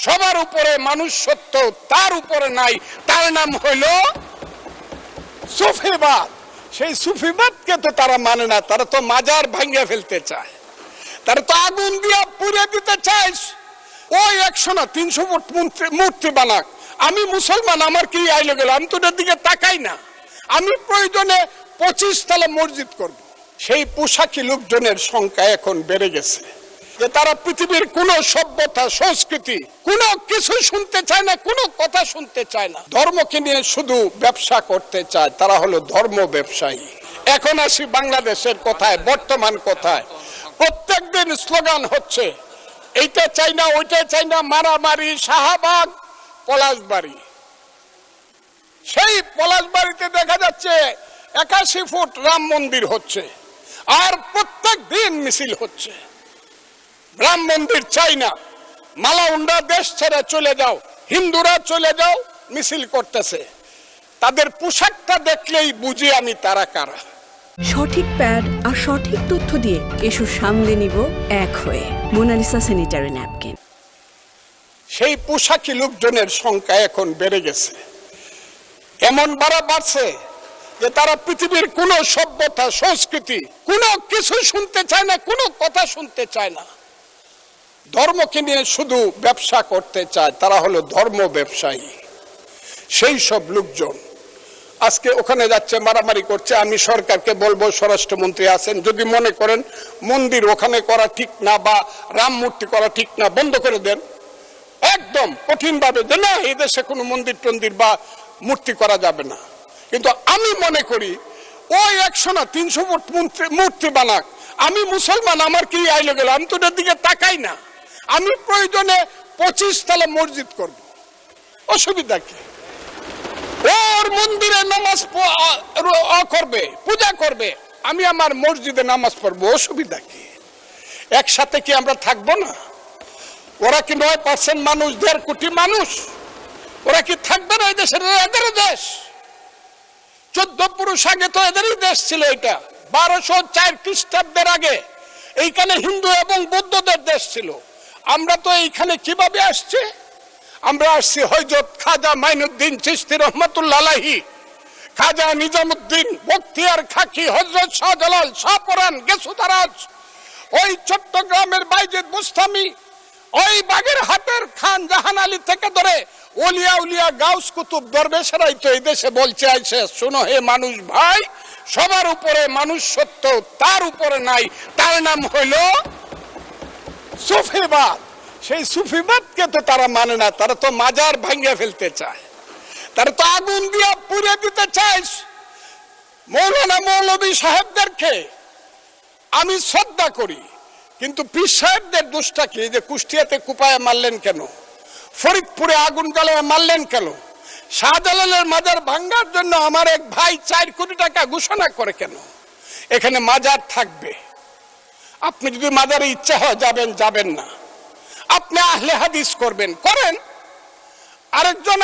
সবার উপরে মানুষ সত্য, তার উপরে নাই, তার নাম হইল সুফিবাদ। সেই সুফিবাদকে তো তারা মানে না, তারা তো মাজার ভাঙিয়ে ফেলতে চায়, তারা তো আগুন দিয়ে পুড়ে দিতে চায়। ওই 100 না 300 ফুট মূর্তি বানাক, আমি মুসলমান, আমার কি আইলো গেল, আমি তো ওটার দিকে তাকাই না। আমি প্রয়োজনে 25 তলা মসজিদ করব। সেই পোশাকি লোকজনের সংখ্যা এখন বেড়ে গেছে, যে তারা পৃথিবীর কোন সভ্যতা সংস্কৃতি কোনো কিছু শুনতে চায় না, কোনো কথা শুনতে চায় না, ধর্মকে নিয়ে শুধু ব্যবসা করতে চায়, তারা হলো ধর্ম ব্যবসায়ী। এখন আসি বাংলাদেশের কথায়, বর্তমান কথায়। প্রত্যেকদিন স্লোগান হচ্ছে এইটা চাই না, ওইটা চাই না, মারামারি, শাহবাগ, পলাশবাড়ি। সেই পলাশবাড়িতে দেখা যাচ্ছে 81 ফুট রাম মন্দির হচ্ছে, আর প্রত্যেক দিন মিছিল হচ্ছে। রাম মন্দির চাই না, মালাউন্ডা দেশ ছেড়ে চলে যাও, হিন্দুরা চলে যাও, মিছিল করতেছে। তাদের পোশাকটা দেখলেই বুঝি আমি তারা কারা। সঠিক প্যাড আর সঠিক তথ্য দিয়ে এসো সামলে নিব এক হয়ে মোনালিসা স্যানিটারি ন্যাপকিন। সেই পোশাকি লোকজনের সংখ্যা এখন বেড়ে গেছে, এমন বাড়ছে যে তারা পৃথিবীর কোন সভ্যতা সংস্কৃতি কোনো কিছু শুনতে চায় না, কোনো কথা শুনতে চায় না, ধর্মকে নিয়ে শুধু ব্যবসা করতে চায়, তারা হলো ধর্ম ব্যবসায়ী। সেই সব লোকজন আজকে ওখানে যাচ্ছে, মারামারি করছে। আমি সরকারকে বলবো, স্বরাষ্ট্রমন্ত্রী আছেন, যদি মনে করেন মন্দির ওখানে করা ঠিক না বা রাম মূর্তি করা ঠিক না, বন্ধ করে দেন একদম কঠিন ভাবে, যে না এই দেশে কোনো মন্দির টন্দির বা মূর্তি করা যাবে না। কিন্তু আমি মনে করি ওই 100 না 300 ফুট মূর্তি বানাক, আমি মুসলমান, আমার কি আইলো গেল, আমি তো ওটার দিকে তাকাই না। আমি প্রয়োজনে 25 তলা মসজিদ করব, অসুবিধা কি? ওর মন্দিরে নামাজ করবে, পূজা করবে, আমি আমার মসজিদে নামাজ পড়বো, অসুবিধা কি? একসাথে কি আমরা থাকবো না? ওরা কি 9% মানুষ, 1.5 কোটি মানুষ, ওরা কি থাকবে না? এই দেশের এদের দেশ, 14 পুরুষ আগে তো এদেরই দেশ ছিল। এটা 1204 খ্রিস্টাব্দের আগে এইখানে হিন্দু এবং বৌদ্ধদের দেশ ছিল। আমরা তো এইখানে কিভাবে আসছি? আমরা আসছি হযরত খাজা মাইনুদ্দিন চিশতি রহমাতুল্লাহ আলাইহি, খাজা নিজামুদ্দিন বখতিয়ার খাকি, হযরত শাহজালাল, শাহপরান, গেসুদারাজ, ওই চট্টগ্রামের বাইজিদ বুস্তামি, ওই বাগেরহাটের খান জাহান আলী থেকে ধরে ওলিয়া উলিয়া গাউস কুতুব দরবেশেরাই তো এই দেশে বলছে আইছে, শোনো হে মানুষ ভাই, সবার উপরে মানুষ সত্য, তার উপরে নাই, তার নাম হইল সুফিবাদ। সেই সুফিবাদকে তো তারা মানে না, তারা তো মাজার ভাঙিয়ে ফেলতে চায়, তারা তো আগুন দিয়ে পুড়ে দিতে চায়। মৌলানা মৌলভী সাহেবদেরকে আমি শ্রদ্ধা করি, কিন্তু পীর সাহেবদের দোষটা কি? যে কুষ্টিয়াতে কুপায় মারলেন কেন? ফরিদপুরে আগুন জ্বালায় মারলেন কেন? শাহজালালের মাজার ভাঙ্গার জন্য আমার এক ভাই 4 কোটি টাকা ঘোষণা করে কেন? এখানে মাজার থাকবে, আপনি যদি মাজারে ইচ্ছা হয় যাবেন, যাবেন না। আপনি আহলে হাদিস করবেন, করেন। আরেকজন